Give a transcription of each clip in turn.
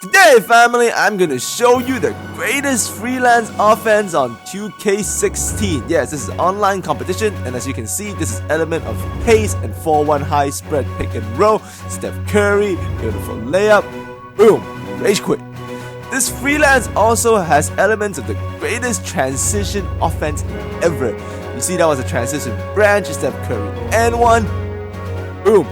Today, family, I'm gonna show you the greatest freelance offense on 2K16. Yes, this is online competition, and as you can see, this is element of pace and 4-1 high spread pick and roll. Steph Curry, beautiful layup, boom, rage quit. This freelance also has elements of the greatest transition offense ever. You see, that was a transition branch, Steph Curry, and one, boom,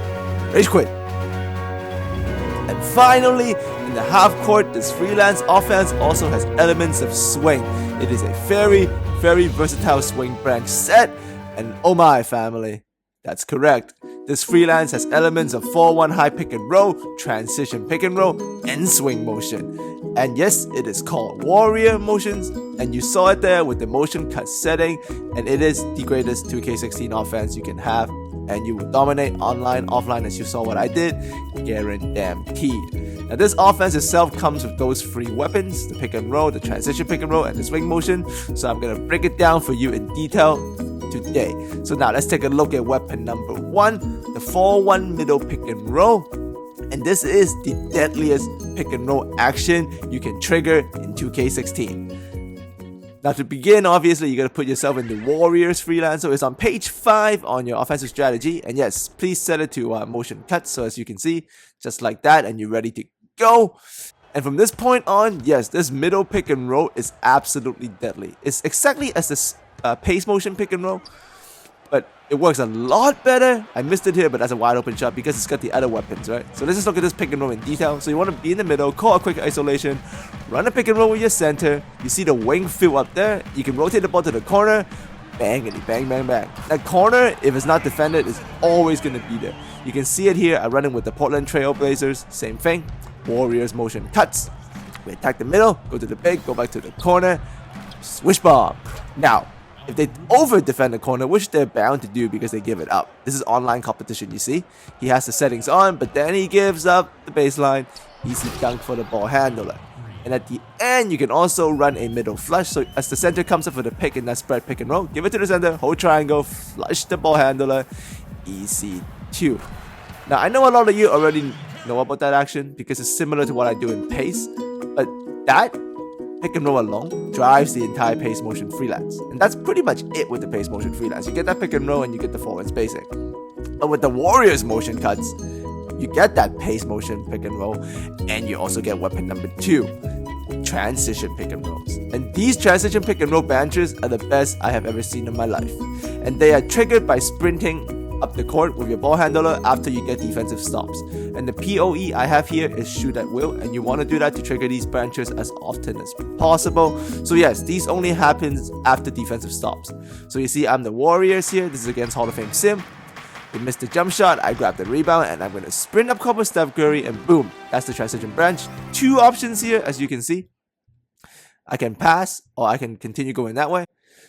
rage quit. And finally, in the half court, this freelance offense also has elements of swing. It is a very, very versatile swing branch set, and oh my family, that's correct. This freelance has elements of 4-1 high pick and roll, transition pick and roll, and swing motion. And yes, it is called Warrior Motions, and you saw it there with the motion cut setting, and it is the greatest 2K16 offense you can have, and you will dominate online, offline, as you saw what I did, guaranteed. Now this offense itself comes with those three weapons, the pick and roll, the transition pick and roll, and the swing motion, so I'm going to break it down for you in detail today. So now let's take a look at weapon number 1, the 4-1 middle pick and roll. And this is the deadliest pick and roll action you can trigger in 2K16. Now to begin, obviously you gotta put yourself in the Warriors Freelance. So it's on page 5 on your offensive strategy. And yes, please set it to motion cut, so as you can see, just like that, and you're ready to go. And from this point on, yes, this middle pick and roll is absolutely deadly. It's exactly as the pace motion pick and roll, but it works a lot better. I missed it here, but that's a wide open shot because it's got the other weapons, right? So let's just look at this pick and roll in detail. So you want to be in the middle, call a quick isolation, run a pick and roll with your center. You see the wing fill up there. You can rotate the ball to the corner, bangity, bang, bang, bang. That corner, if it's not defended, is always going to be there. You can see it here. I run it with the Portland Trail Blazers. Same thing. Warriors motion cuts. We attack the middle, go to the big, go back to the corner, swish bomb. Now, if they over-defend the corner, which they're bound to do because they give it up. This is online competition, you see. He has the settings on, but then he gives up the baseline. Easy dunk for the ball handler. And at the end, you can also run a middle flush. So as the center comes up for the pick in that spread pick and roll, give it to the center, hold triangle, flush the ball handler. Easy 2. Now, I know a lot of you already know about that action because it's similar to what I do in pace. But that pick and roll alone drives the entire pace motion freelance. And that's pretty much it with the pace motion freelance. You get that pick and roll and you get the forward spacing. But with the Warriors motion cuts, you get that pace motion pick and roll, and you also get weapon number 2, transition pick and rolls. And these transition pick and roll branches are the best I have ever seen in my life. And they are triggered by sprinting up the court with your ball handler after you get defensive stops. And the POE I have here is shoot at will, and you want to do that to trigger these branches as often as possible. So yes, these only happens after defensive stops. So you see I'm the Warriors here. This is against Hall of Fame Sim. We missed the jump shot, I grabbed the rebound, and I'm going to sprint up court with Steph Curry, and boom, that's the transition branch. 2 options here, as you can see. I can pass, or I can continue going that way.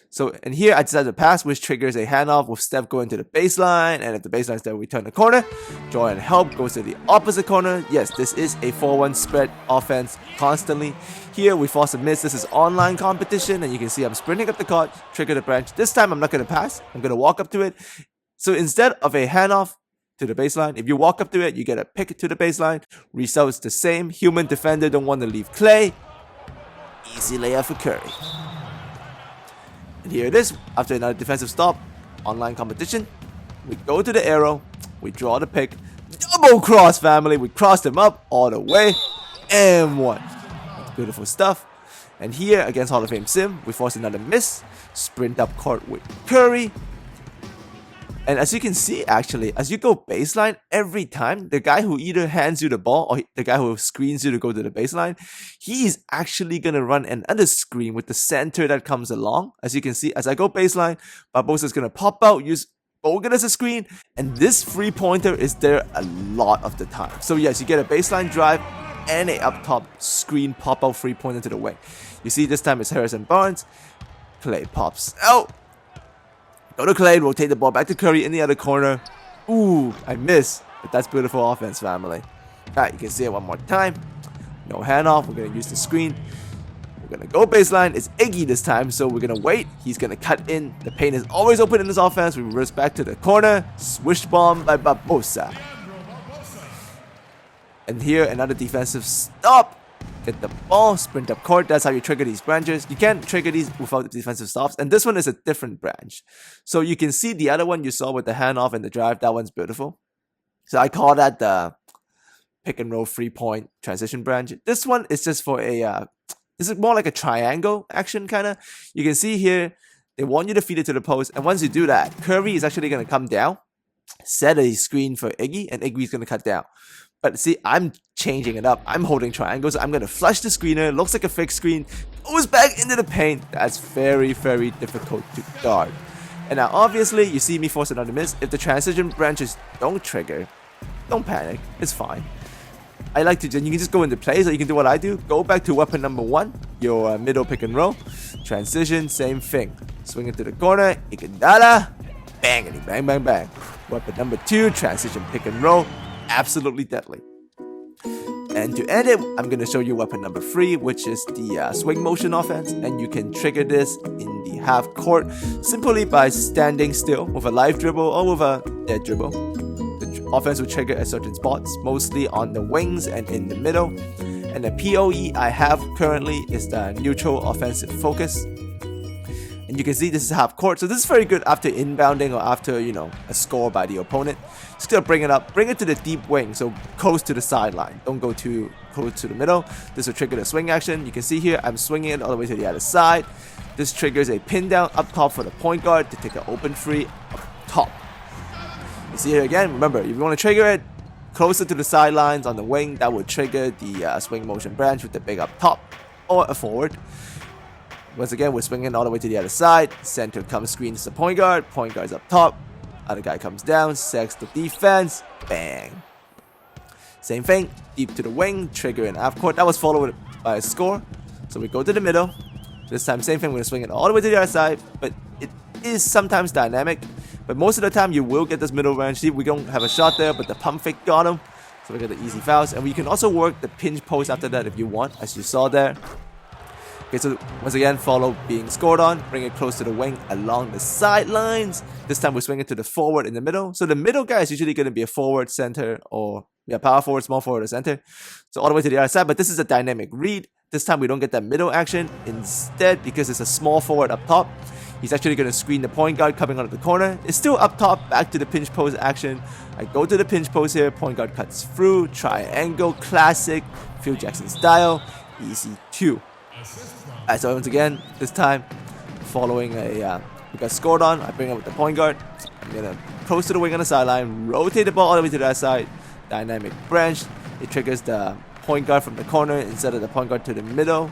So, and here I decided to pass, which triggers a handoff with Steph going to the baseline, and if the baseline is there, we turn the corner. Jordan help goes to the opposite corner. Yes, this is a 4-1 spread offense constantly. Here we force a miss. This is online competition, and you can see I'm sprinting up the court, trigger the branch. This time I'm not going to pass. I'm going to walk up to it. So instead of a handoff to the baseline, if you walk up to it, you get a pick to the baseline. Results the same. Human defender don't want to leave clay. Easy layup for Curry. And here it is, after another defensive stop, online competition. We go to the arrow, we draw the pick, double cross family, we cross them up all the way, and 1. That's beautiful stuff. And here, against Hall of Fame Sim, we force another miss, sprint up court with Curry. And as you can see, actually, as you go baseline, every time, the guy who either hands you the ball or the guy who screens you to go to the baseline, he is actually going to run another screen with the center that comes along. As you can see, as I go baseline, Barbosa is going to pop out, use Bogan as a screen, and this free pointer is there a lot of the time. So yes, you get a baseline drive and a up top screen pop out free pointer to the wing. You see, this time it's Harrison Barnes. Clay pops out. Go to Clay, rotate the ball back to Curry in the other corner. Ooh, I miss. But that's beautiful offense, family. Alright, you can see it one more time. No handoff. We're going to use the screen. We're going to go baseline. It's Iggy this time, so we're going to wait. He's going to cut in. The paint is always open in this offense. We reverse back to the corner. Swish bomb by Barbosa. And here, another defensive stop. get the ball, sprint up court. That's how you trigger these branches. You can't trigger these without the defensive stops. And this one is a different branch. So you can see the other one you saw with the handoff and the drive. That one's beautiful. So I call that the pick and roll 3-point transition branch. This one is just for a, this is more like a triangle action kind of. You can see here, they want you to feed it to the post. And once you do that, Curry is actually going to come down, set a screen for Iggy, and Iggy's going to cut down. But see, I'm changing it up. I'm holding triangles. I'm going to flush the screener. Looks like a fixed screen. Goes back into the paint. That's very, very difficult to guard. And now, obviously, you see me force another miss. If the transition branches don't trigger, don't panic. It's fine. I like to, you can just go into plays, or you can do what I do. Go back to weapon number 1, your middle pick and roll. Transition, same thing. Swing it to the corner. Iguodala. Bang, bang, bang, bang. Weapon number 2, transition pick and roll. Absolutely deadly. And to end it, I'm going to show you weapon number 3, which is the swing motion offense. And you can trigger this in the half court simply by standing still with a live dribble or with a dead dribble. The offense will trigger at certain spots, mostly on the wings and in the middle. And the POE I have currently is the neutral offensive focus. And you can see this is half court, so this is very good after inbounding or after, a score by the opponent. Just gonna bring it up, bring it to the deep wing, so close to the sideline. Don't go too close to the middle. This will trigger the swing action. You can see here, I'm swinging it all the way to the other side. This triggers a pin down up top for the point guard to take an open free up top. You see here again, remember, if you want to trigger it closer to the sidelines on the wing, that would trigger the swing motion branch with the big up top or a forward. Once again, we're swinging all the way to the other side. Center comes, screens the point guard's up top. Other guy comes down, sacks the defense, bang. Same thing, deep to the wing, trigger in half court. That was followed by a score. So we go to the middle. This time, same thing, we're gonna swing it all the way to the other side, but it is sometimes dynamic. But most of the time, you will get this middle range. See, we don't have a shot there, but the pump fake got him. So we get the easy fouls. And we can also work the pinch post after that if you want, as you saw there. Okay, so once again, follow being scored on, bring it close to the wing along the sidelines. This time we swing it to the forward in the middle. So the middle guy is usually going to be a forward, center, or power forward, small forward, or center. So all the way to the other side, but this is a dynamic read. This time we don't get that middle action. Instead, because it's a small forward up top, he's actually going to screen the point guard coming out of the corner. It's still up top, back to the pinch post action. I go to the pinch post here, point guard cuts through, triangle, classic, Phil Jackson style, easy 2. Alright, so once again, this time, following we got scored on, I bring up with the point guard. I'm gonna close to the wing on the sideline, rotate the ball all the way to that side, dynamic branch. It triggers the point guard from the corner instead of the point guard to the middle.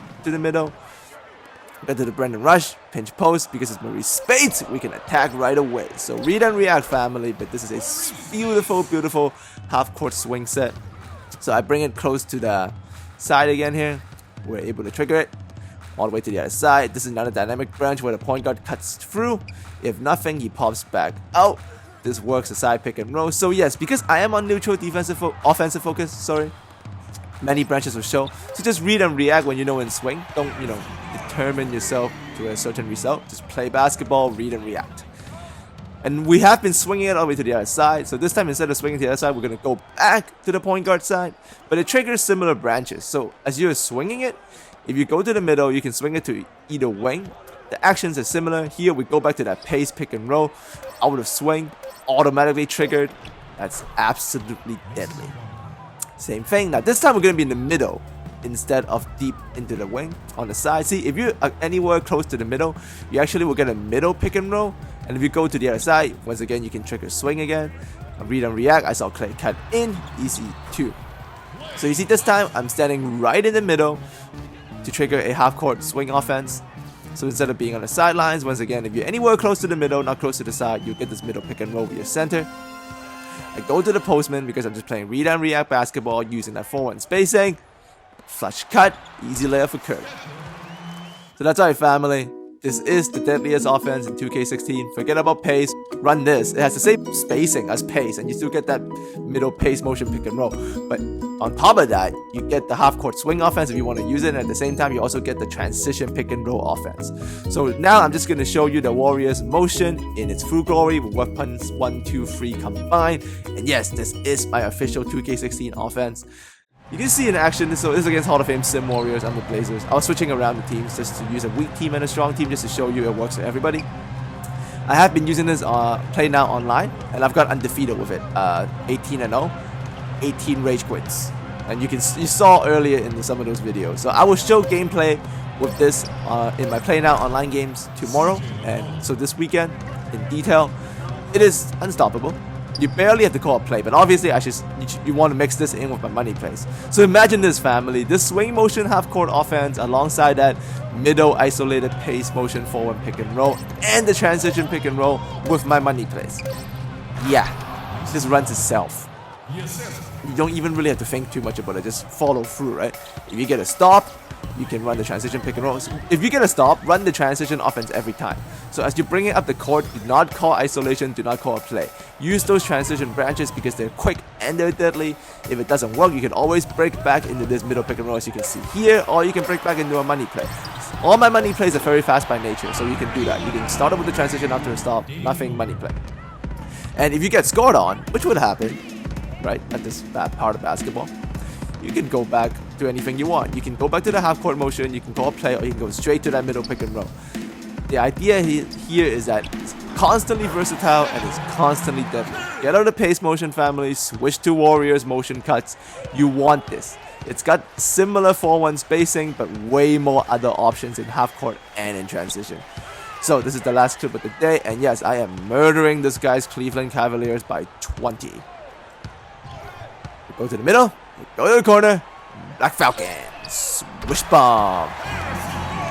Get to the Brendan Rush, pinch post, because it's Maurice Spades, we can attack right away. So read and react, family, but this is a beautiful, beautiful half-court swing set. So I bring it close to the side again here. We're able to trigger it all the way to the other side. This is another dynamic branch where the point guard cuts through. If nothing, he pops back out. This works a side pick and roll. So yes, because I am on neutral offensive focus, many branches will show. So just read and react when you know in swing. Don't, determine yourself to a certain result. Just play basketball, read and react. And we have been swinging it all the way to the other side. So this time, instead of swinging to the other side, we're going to go back to the point guard side. But it triggers similar branches. So as you're swinging it, if you go to the middle, you can swing it to either wing. The actions are similar. Here, we go back to that pace pick and roll. Out of swing, automatically triggered. That's absolutely deadly. Same thing. Now, this time, we're going to be in the middle instead of deep into the wing on the side. See, if you are anywhere close to the middle, you actually will get a middle pick and roll. And if you go to the other side, once again, you can trigger swing again. Read and react. I saw Clay cut in. Easy 2. So you see, this time, I'm standing right in the middle to trigger a half-court swing offense. So instead of being on the sidelines, once again, if you're anywhere close to the middle, not close to the side, you get this middle pick and roll with your center. I go to the postman because I'm just playing read and react basketball using that forward spacing. Flush cut, easy layup for Curry. So that's right, family. This is the deadliest offense in 2K16. Forget about pace. Run this. It has the same spacing as pace, and you still get that middle pace motion pick and roll. But on top of that, you get the half-court swing offense if you want to use it, and at the same time, you also get the transition pick and roll offense. So now I'm just going to show you the Warriors motion in its full glory with weapons 1, 2, 3 combined. And yes, this is my official 2K16 offense. You can see in action, so this is against Hall of Fame Sim Warriors and the Blazers. I was switching around the teams just to use a weak team and a strong team just to show you it works for everybody. I have been using this Play Now online, and I've got undefeated with it. 18-0, 18 rage quits. And you saw earlier in some of those videos. So I will show gameplay with this in my Play Now online games tomorrow, and so this weekend in detail. It is unstoppable. You barely have to call a play, but obviously you want to mix this in with my money plays. So imagine this, family, this swing motion half court offense alongside that middle isolated pace motion forward pick and roll and the transition pick and roll with my money plays. Yeah, this runs itself. You don't even really have to think too much about it, just follow through, right? If you get a stop, you can run the transition pick and roll. If you get a stop, run the transition offense every time. So as you bring it up the court, do not call isolation, do not call a play. Use those transition branches because they're quick and they're deadly. If it doesn't work, you can always break back into this middle pick and roll as you can see here, or you can break back into a money play. All my money plays are very fast by nature, so you can do that. You can start up with the transition after a stop, nothing money play. And if you get scored on, which would happen, right, at this part of basketball, you can go back to anything you want. You can go back to the half-court motion, you can call a play, or you can go straight to that middle pick and roll. The idea here is that it's constantly versatile and it's constantly deadly. Get out of the pace motion, family, switch to Warriors motion cuts. You want this. It's got similar 4-1 spacing, but way more other options in half-court and in transition. So this is the last clip of the day, and yes, I am murdering this guy's Cleveland Cavaliers by 20. Go to the middle, go to the corner, Black Falcon, swish bomb.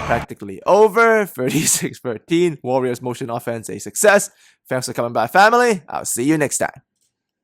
Practically over, 36-13, Warriors motion offense a success. Thanks for coming by, family. I'll see you next time.